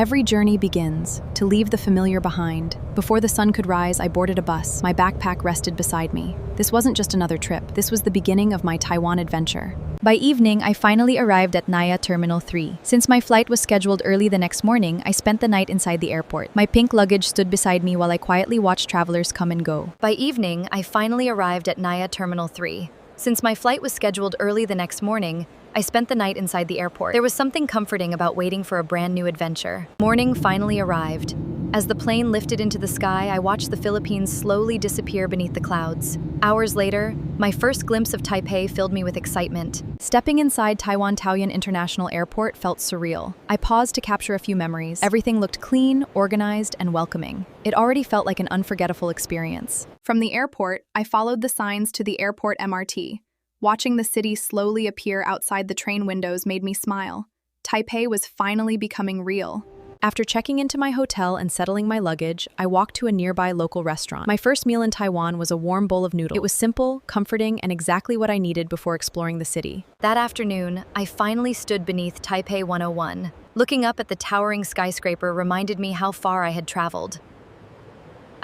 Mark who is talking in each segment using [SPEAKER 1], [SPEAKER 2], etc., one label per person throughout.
[SPEAKER 1] Every journey begins, to leave the familiar behind. Before the sun could rise, I boarded a bus. My backpack rested beside me. This wasn't just another trip. This was the beginning of my Taiwan adventure. By evening, I finally arrived at Naya Terminal 3. Since my flight was scheduled early the next morning, I spent the night inside the airport. My pink luggage stood beside me while I quietly watched travelers come and go. By evening, I finally arrived at Naya Terminal 3. Since my flight was scheduled early the next morning, I spent the night inside the airport. There was something comforting about waiting for a brand new adventure. Morning finally arrived. As the plane lifted into the sky, I watched the Philippines slowly disappear beneath the clouds. Hours later, my first glimpse of Taipei filled me with excitement. Stepping inside Taiwan Taoyuan International Airport felt surreal. I paused to capture a few memories. Everything looked clean, organized, and welcoming. It already felt like an unforgettable experience. From the airport, I followed the signs to the airport MRT. Watching the city slowly appear outside the train windows made me smile. Taipei was finally becoming real. After checking into my hotel and settling my luggage, I walked to a nearby local restaurant. My first meal in Taiwan was a warm bowl of noodles. It was simple, comforting, and exactly what I needed before exploring the city. That afternoon, I finally stood beneath Taipei 101. Looking up at the towering skyscraper reminded me how far I had traveled.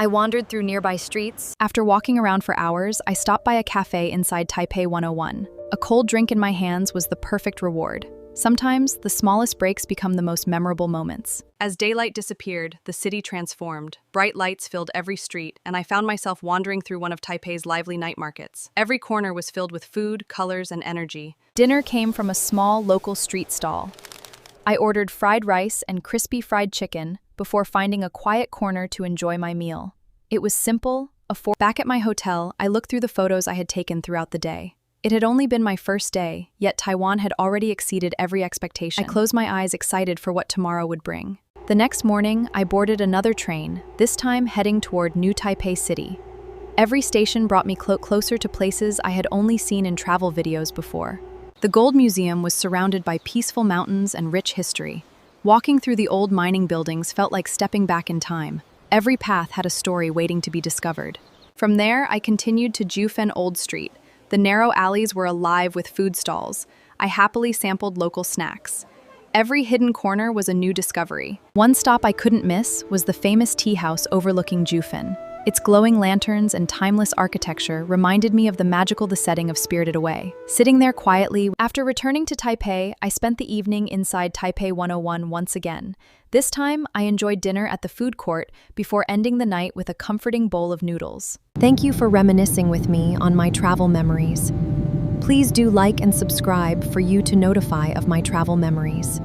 [SPEAKER 1] I wandered through nearby streets. After walking around for hours, I stopped by a cafe inside Taipei 101. A cold drink in my hands was the perfect reward. Sometimes, the smallest breaks become the most memorable moments. As daylight disappeared, the city transformed. Bright lights filled every street, and I found myself wandering through one of Taipei's lively night markets. Every corner was filled with food, colors, and energy. Dinner came from a small local street stall. I ordered fried rice and crispy fried chicken before finding a quiet corner to enjoy my meal. It was simple, affordable. Back at my hotel, I looked through the photos I had taken throughout the day. It had only been my first day, yet Taiwan had already exceeded every expectation. I closed my eyes excited for what tomorrow would bring. The next morning, I boarded another train, this time heading toward New Taipei City. Every station brought me closer to places I had only seen in travel videos before. The Gold Museum was surrounded by peaceful mountains and rich history. Walking through the old mining buildings felt like stepping back in time. Every path had a story waiting to be discovered. From there, I continued to Jufen Old Street. The narrow alleys were alive with food stalls. I happily sampled local snacks. Every hidden corner was a new discovery. One stop I couldn't miss was the famous tea house overlooking Jufen. Its glowing lanterns and timeless architecture reminded me of the magical setting of Spirited Away. Sitting there quietly, after returning to Taipei, I spent the evening inside Taipei 101 once again. This time, I enjoyed dinner at the food court before ending the night with a comforting bowl of noodles. Thank you for reminiscing with me on my travel memories. Please do like and subscribe for you to notify of my travel memories.